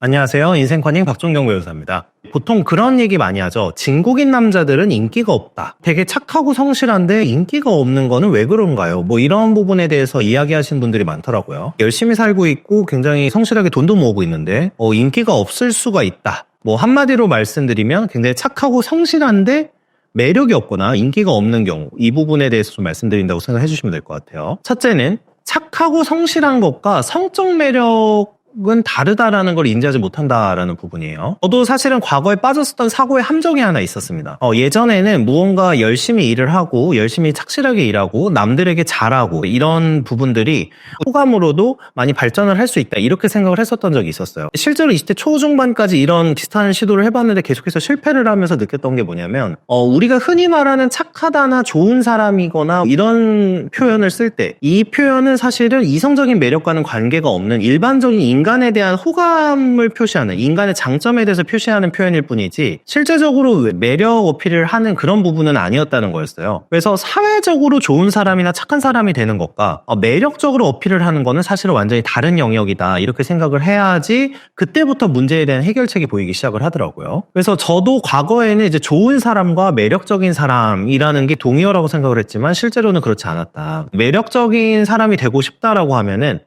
안녕하세요. 인생커닝 박종경 변호사입니다. 보통 그런 얘기 많이 하죠. 진국인 남자들은 인기가 없다. 되게 착하고 성실한데 인기가 없는 거는 왜 그런가요? 뭐 이런 부분에 대해서 이야기하시는 분들이 많더라고요. 열심히 살고 있고 굉장히 성실하게 돈도 모으고 있는데 인기가 없을 수가 있다. 뭐 한마디로 말씀드리면 굉장히 착하고 성실한데 매력이 없거나 인기가 없는 경우, 이 부분에 대해서 좀 말씀드린다고 생각해 주시면 될 것 같아요. 첫째는 착하고 성실한 것과 성적 매력은 다르다라는 걸 인지하지 못한다라는 부분이에요. 저도 사실은 과거에 빠졌었던 사고의 함정이 하나 있었습니다. 예전에는 무언가 열심히 일을 하고 열심히 착실하게 일하고 남들에게 잘하고 이런 부분들이 호감으로도 많이 발전을 할 수 있다, 이렇게 생각을 했었던 적이 있었어요. 실제로 20대 초중반까지 이런 비슷한 시도를 해봤는데 계속해서 실패를 하면서 느꼈던 게 뭐냐면 우리가 흔히 말하는 착하다나 좋은 사람이거나 이런 표현을 쓸 때 이 표현은 사실은 이성적인 매력과는 관계가 없는 일반적인 인간에 대한 호감을 표시하는, 인간의 장점에 대해서 표시하는 표현일 뿐이지 실제적으로 매력 어필을 하는 그런 부분은 아니었다는 거였어요. 그래서 사회적으로 좋은 사람이나 착한 사람이 되는 것과 매력적으로 어필을 하는 거는 사실은 완전히 다른 영역이다, 이렇게 생각을 해야지 그때부터 문제에 대한 해결책이 보이기 시작을 하더라고요. 그래서 저도 과거에는 이제 좋은 사람과 매력적인 사람이라는 게 동의어라고 생각을 했지만 실제로는 그렇지 않았다. 매력적인 사람이 되고 싶다라고 하면은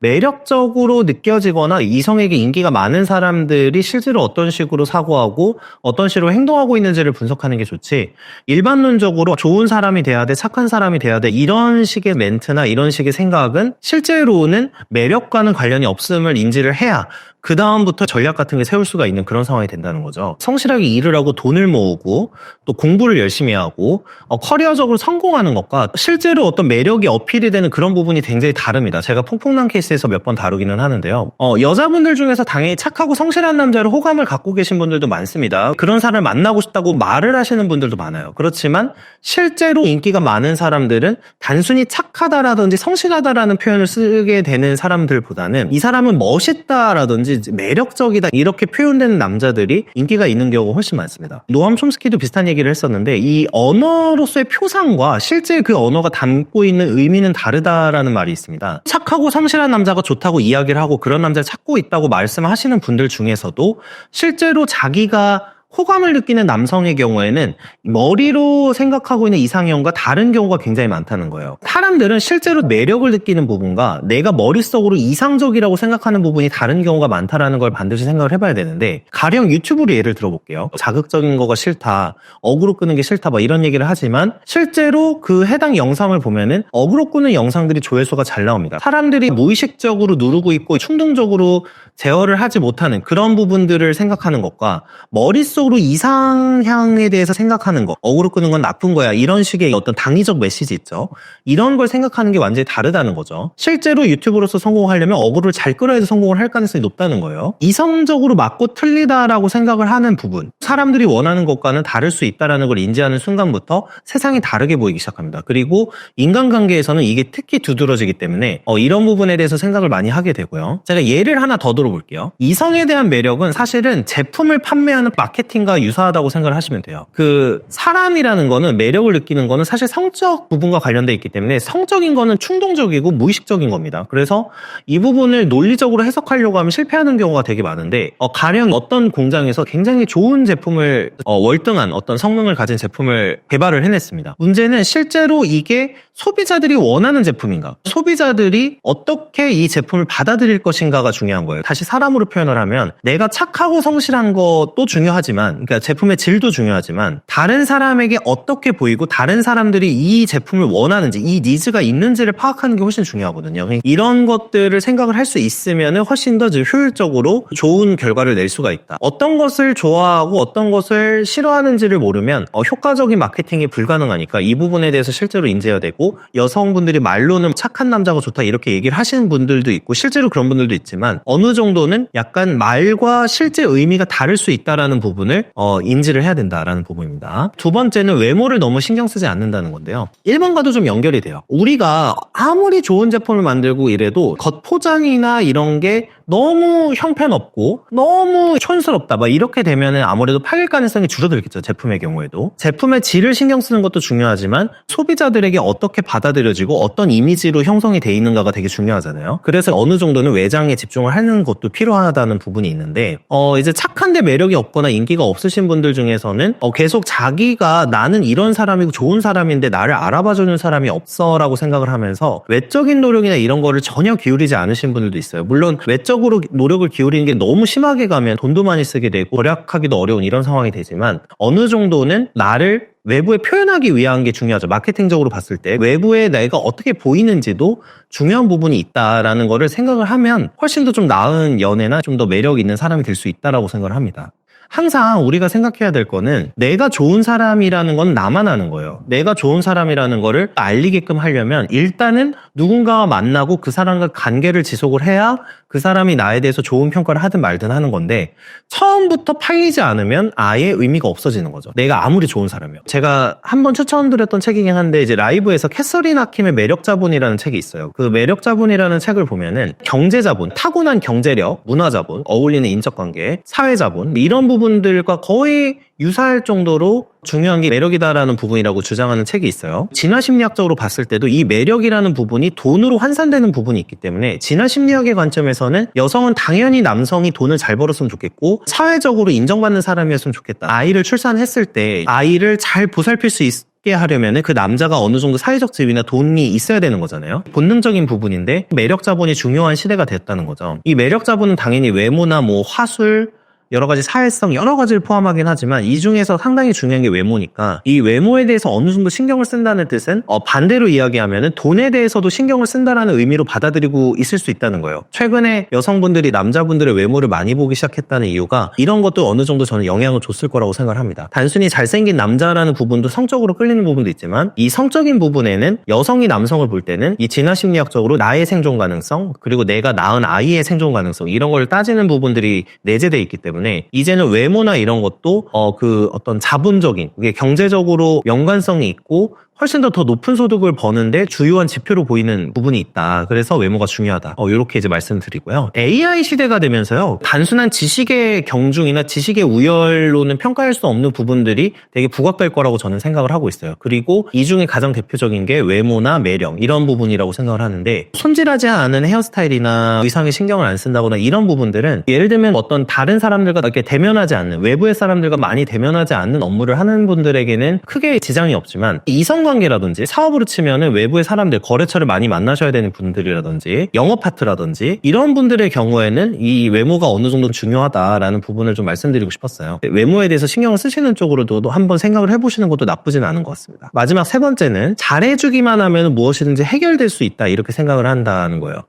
매력적으로 느껴지거나 이성에게 인기가 많은 사람들이 실제로 어떤 식으로 사고하고 어떤 식으로 행동하고 있는지를 분석하는 게 좋지, 일반론적으로 좋은 사람이 돼야 돼, 착한 사람이 돼야 돼, 이런 식의 멘트나 이런 식의 생각은 실제로는 매력과는 관련이 없음을 인지를 해야 그 다음부터 전략 같은 게 세울 수가 있는 그런 상황이 된다는 거죠. 성실하게 일을 하고 돈을 모으고 또 공부를 열심히 하고 커리어적으로 성공하는 것과 실제로 어떤 매력이 어필이 되는 그런 부분이 굉장히 다릅니다. 제가 퐁퐁남 케이스에서 몇 번 다루기는 하는데요. 여자분들 중에서 당연히 착하고 성실한 남자로 호감을 갖고 계신 분들도 많습니다. 그런 사람을 만나고 싶다고 말을 하시는 분들도 많아요. 그렇지만 실제로 인기가 많은 사람들은 단순히 착하다라든지 성실하다라는 표현을 쓰게 되는 사람들보다는 이 사람은 멋있다라든지 매력적이다, 이렇게 표현되는 남자들이 인기가 있는 경우가 훨씬 많습니다. 노암 촘스키도 비슷한 얘기를 했었는데 이 언어로서의 표상과 실제 그 언어가 담고 있는 의미는 다르다라는 말이 있습니다. 착하고 성실한 남자가 좋다고 이야기를 하고 그런 남자를 찾고 있다고 말씀하시는 분들 중에서도 실제로 자기가 호감을 느끼는 남성의 경우에는 머리로 생각하고 있는 이상형과 다른 경우가 굉장히 많다는 거예요. 사람들은 실제로 매력을 느끼는 부분과 내가 머릿속으로 이상적이라고 생각하는 부분이 다른 경우가 많다는 걸 반드시 생각을 해봐야 되는데, 가령 유튜브로 예를 들어볼게요. 자극적인 거가 싫다, 어그로 끄는 게 싫다, 뭐 이런 얘기를 하지만 실제로 그 해당 영상을 보면은 어그로 끄는 영상들이 조회수가 잘 나옵니다. 사람들이 무의식적으로 누르고 있고 충동적으로 제어를 하지 못하는 그런 부분들을 생각하는 것과 머릿속으로 이상향에 대해서 생각하는 것, 어그로 끄는 건 나쁜 거야, 이런 식의 어떤 당위적 메시지 있죠. 이런 걸 생각하는 게 완전히 다르다는 거죠. 실제로 유튜브로서 성공하려면 어그로를 잘 끌어야 해서 성공을 할 가능성이 높다는 거예요. 이성적으로 맞고 틀리다라고 생각을 하는 부분, 사람들이 원하는 것과는 다를 수 있다는 걸 인지하는 순간부터 세상이 다르게 보이기 시작합니다. 그리고 인간관계에서는 이게 특히 두드러지기 때문에 이런 부분에 대해서 생각을 많이 하게 되고요. 제가 예를 하나 더 들어볼게요. 이성에 대한 매력은 사실은 제품을 판매하는 마케팅과 유사하다고 생각을 하시면 돼요. 그 사람이라는 거는, 매력을 느끼는 거는 사실 성적 부분과 관련돼 있기 때문에 성적인 거는 충동적이고 무의식적인 겁니다. 그래서 이 부분을 논리적으로 해석하려고 하면 실패하는 경우가 되게 많은데, 가령 어떤 공장에서 굉장히 좋은 제품을 월등한 어떤 성능을 가진 제품을 개발을 해냈습니다. 문제는 실제로 이게 소비자들이 원하는 제품인가, 소비자들이 어떻게 이 제품을 받아들일 것인가가 중요한 거예요. 다시 사람으로 표현을 하면 내가 착하고 성실한 것도 중요하지만, 그러니까 제품의 질도 중요하지만 다른 사람에게 어떻게 보이고 다른 사람들이 이 제품을 원하는지, 이 니즈가 있는지를 파악하는 게 훨씬 중요하거든요. 이런 것들을 생각을 할 수 있으면 훨씬 더 효율적으로 좋은 결과를 낼 수가 있다. 어떤 것을 좋아하고 어떤 것을 싫어하는지를 모르면 효과적인 마케팅이 불가능하니까 이 부분에 대해서 실제로 인지해야 되고, 여성분들이 말로는 착한 남자가 좋다 이렇게 얘기를 하시는 분들도 있고 실제로 그런 분들도 있지만 어느 정도는 약간 말과 실제 의미가 다를 수 있다라는 부분을 인지를 해야 된다라는 부분입니다. 두 번째는 외모를 너무 신경 쓰지 않는다는 건데요. 1번과도 좀 연결이 돼요. 우리가 아무리 좋은 제품을 만들고 이래도 겉포장이나 이런 게 너무 형편없고 너무 촌스럽다 막 이렇게 되면은 아무래도 파길 가능성이 줄어들겠죠. 제품의 경우에도. 제품의 질을 신경 쓰는 것도 중요하지만 소비자들에게 어떻게 받아들여지고 어떤 이미지로 형성이 돼 있는가가 되게 중요하잖아요. 그래서 어느 정도는 외장에 집중을 하는 것도 필요하다는 부분이 있는데 이제 착한데 매력이 없거나 인기가 없으신 분들 중에서는 계속 자기가 나는 이런 사람이고 좋은 사람인데 나를 알아봐주는 사람이 없어 라고 생각을 하면서 외적인 노력이나 이런 거를 전혀 기울이지 않으신 분들도 있어요. 물론 외적으로 노력을 기울이는 게 너무 심하게 가면 돈도 많이 쓰게 되고 절약하기도 어려운 이런 상황이 되지만 어느 정도는 나를 외부에 표현하기 위한 게 중요하죠. 마케팅적으로 봤을 때 외부에 내가 어떻게 보이는지도 중요한 부분이 있다라는 거를 생각을 하면 훨씬 더 좀 나은 연애나 좀 더 매력 있는 사람이 될 수 있다라고 생각을 합니다. 항상 우리가 생각해야 될 거는 내가 좋은 사람이라는 건 나만 아는 거예요. 내가 좋은 사람이라는 거를 알리게끔 하려면 일단은 누군가와 만나고 그 사람과 관계를 지속을 해야 그 사람이 나에 대해서 좋은 평가를 하든 말든 하는 건데 처음부터 팔리지 않으면 아예 의미가 없어지는 거죠. 내가 아무리 좋은 사람이요. 제가 한번 추천드렸던 책이긴 한데 이제 라이브에서 캐서린 하킴의 매력자본이라는 책이 있어요. 그 매력자본이라는 책을 보면은 경제자본, 타고난 경제력, 문화자본, 어울리는 인적관계, 사회자본 이런 부분들과 거의 유사할 정도로 중요한 게 매력이다라는 부분이라고 주장하는 책이 있어요. 진화심리학적으로 봤을 때도 이 매력이라는 부분이 돈으로 환산되는 부분이 있기 때문에 진화심리학의 관점에서는 여성은 당연히 남성이 돈을 잘 벌었으면 좋겠고 사회적으로 인정받는 사람이었으면 좋겠다. 아이를 출산했을 때 아이를 잘 보살필 수 있게 하려면 그 남자가 어느 정도 사회적 지위나 돈이 있어야 되는 거잖아요. 본능적인 부분인데 매력 자본이 중요한 시대가 됐다는 거죠. 이 매력 자본은 당연히 외모나 뭐 화술, 여러 가지 사회성 여러 가지를 포함하긴 하지만 이 중에서 상당히 중요한 게 외모니까 이 외모에 대해서 어느 정도 신경을 쓴다는 뜻은 반대로 이야기하면은 돈에 대해서도 신경을 쓴다라는 의미로 받아들이고 있을 수 있다는 거예요. 최근에 여성분들이 남자분들의 외모를 많이 보기 시작했다는 이유가 이런 것도 어느 정도 저는 영향을 줬을 거라고 생각을 합니다. 단순히 잘생긴 남자라는 부분도 성적으로 끌리는 부분도 있지만 이 성적인 부분에는 여성이 남성을 볼 때는 이 진화심리학적으로 나의 생존 가능성 그리고 내가 낳은 아이의 생존 가능성 이런 걸 따지는 부분들이 내재되어 있기 때문에 이제는 외모나 이런 것도 그 어떤 자본적인 이게 경제적으로 연관성이 있고 훨씬 더 높은 소득을 버는데 주요한 지표로 보이는 부분이 있다. 그래서 외모가 중요하다. 이렇게 이제 말씀드리고요. AI 시대가 되면서요. 단순한 지식의 경중이나 지식의 우열로는 평가할 수 없는 부분들이 되게 부각될 거라고 저는 생각을 하고 있어요. 그리고 이 중에 가장 대표적인 게 외모나 매력 이런 부분이라고 생각을 하는데 손질하지 않은 헤어스타일이나 의상에 신경을 안 쓴다거나 이런 부분들은 예를 들면 어떤 다른 사람들과 이렇게 대면하지 않는 외부의 사람들과 많이 대면하지 않는 업무를 하는 분들에게는 크게 지장이 없지만 이성관계라든지 사업으로 치면은 외부의 사람들 거래처를 많이 만나셔야 되는 분들이라든지 영업 파트라든지 이런 분들의 경우에는 이 외모가 어느 정도 중요하다라는 부분을 좀 말씀드리고 싶었어요. 외모에 대해서 신경을 쓰시는 쪽으로도 한번 생각을 해보시는 것도 나쁘지는 않은 것 같습니다. 마지막 세 번째는 잘해주기만 하면 무엇이든지 해결될 수 있다 이렇게 생각을 한다는 거예요.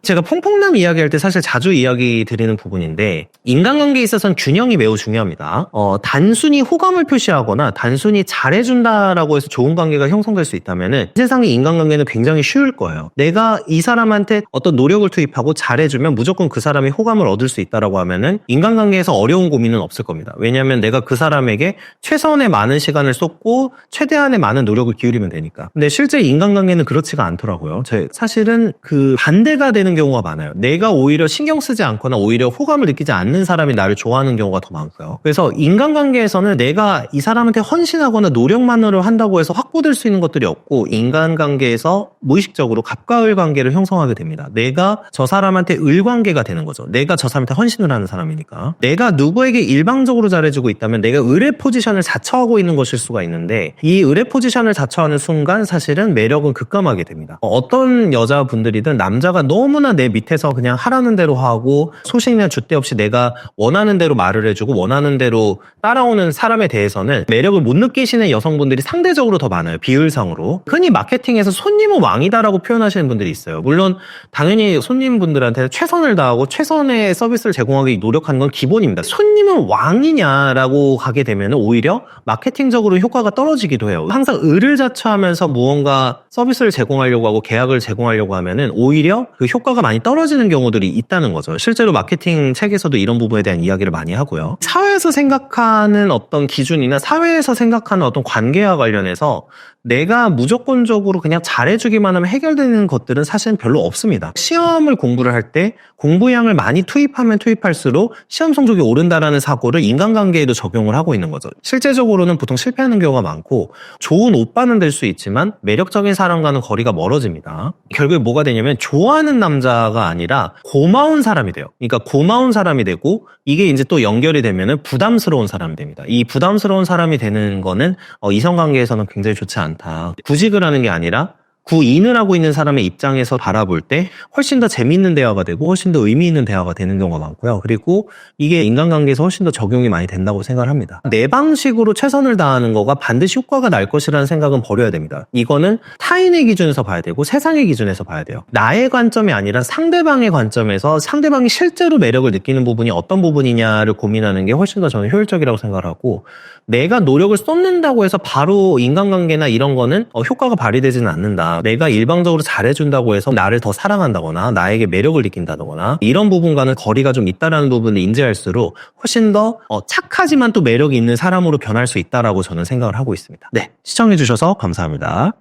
제가 퐁퐁남 이야기할 때 사실 자주 이야기 드리는 부분인데 인간관계에 있어서는 균형이 매우 중요합니다. 단순히 호감을 표시하거나 단순히 잘해준다라고 해서 좋은 관계가 형성될 수 있다면은 세상의 인간관계는 굉장히 쉬울 거예요. 내가 이 사람한테 어떤 노력을 투입하고 잘해주면 무조건 그 사람이 호감을 얻을 수 있다라고 하면은 인간관계에서 어려운 고민은 없을 겁니다. 왜냐하면 내가 그 사람에게 최선의 많은 시간을 쏟고 최대한의 많은 노력을 기울이면 되니까. 근데 실제 인간관계는 그렇지가 않더라고요. 사실은 그 반대가 되는 경우가 많아요. 내가 오히려 신경 쓰지 않거나 오히려 호감을 느끼지 않는 사람이 나를 좋아하는 경우가 더 많고요. 그래서 인간관계에서는 내가 이 사람한테 헌신하거나 노력만으로 한다고 해서 확보될 수 있는 것들이 없고 인간관계에서 무의식적으로 갑과 을 관계를 형성하게 됩니다. 내가 저 사람한테 을 관계가 되는 거죠. 내가 저 사람한테 헌신을 하는 사람이니까. 내가 누구에게 일방적으로 잘해주고 있다면 내가 을의 포지션을 자처하고 있는 것일 수가 있는데 이 을의 포지션을 자처하는 순간 사실은 매력은 급감하게 됩니다. 어떤 여자분들이든 남자가 너무나 내 밑에서 그냥 하라는 대로 하고 소신이나 줏대 없이 내가 원하는 대로 말을 해주고 원하는 대로 따라오는 사람에 대해서는 매력을 못 느끼시는 여성분들이 상대적으로 더 많아요. 비율상으로. 흔히 마케팅에서 손님은 왕이다라고 표현하시는 분들이 있어요. 물론 당연히 손님분들한테 최선을 다하고 최선의 서비스를 제공하기 노력하는 건 기본입니다. 손님은 왕이냐라고 가게 되면 오히려 마케팅적으로 효과가 떨어지기도 해요. 항상 을을 자처하면서 무언가 서비스를 제공하려고 하고 계약을 제공하려고 하면은 오히려 그 효과가 많이 떨어지는 경우들이 있다는 거죠. 실제로 마케팅 책에서도 이런 부분에 대한 이야기를 많이 하고요. 사회에서 생각하는 어떤 기준이나 사회에서 생각하는 어떤 관계와 관련해서 내가 무조건적으로 그냥 잘해주기만 하면 해결되는 것들은 사실은 별로 없습니다. 시험을 공부를 할 때 공부량을 많이 투입하면 투입할수록 시험 성적이 오른다라는 사고를 인간관계에도 적용을 하고 있는 거죠. 실제적으로는 보통 실패하는 경우가 많고 좋은 오빠는 될 수 있지만 매력적인 사람과는 거리가 멀어집니다. 결국에 뭐가 되냐면 좋아하는 남자가 아니라 고마운 사람이 돼요. 그러니까 고마운 사람이 되고 이게 이제 또 연결이 되면은 부담스러운 사람이 됩니다. 이 부담스러운 사람이 되는 거는 이성관계에서는 굉장히 좋지 않다. 구직을 하는 게 아니라 구인을 하고 있는 사람의 입장에서 바라볼 때 훨씬 더 재미있는 대화가 되고 훨씬 더 의미 있는 대화가 되는 경우가 많고요. 그리고 이게 인간관계에서 훨씬 더 적용이 많이 된다고 생각을 합니다. 내 방식으로 최선을 다하는 거가 반드시 효과가 날 것이라는 생각은 버려야 됩니다. 이거는 타인의 기준에서 봐야 되고 세상의 기준에서 봐야 돼요. 나의 관점이 아니라 상대방의 관점에서 상대방이 실제로 매력을 느끼는 부분이 어떤 부분이냐를 고민하는 게 훨씬 더 저는 효율적이라고 생각을 하고, 내가 노력을 쏟는다고 해서 바로 인간관계나 이런 거는 효과가 발휘되지는 않는다. 내가 일방적으로 잘해준다고 해서 나를 더 사랑한다거나 나에게 매력을 느낀다거나 이런 부분과는 거리가 좀 있다라는 부분을 인지할수록 훨씬 더 착하지만 또 매력이 있는 사람으로 변할 수 있다라고 저는 생각을 하고 있습니다. 네, 시청해주셔서 감사합니다.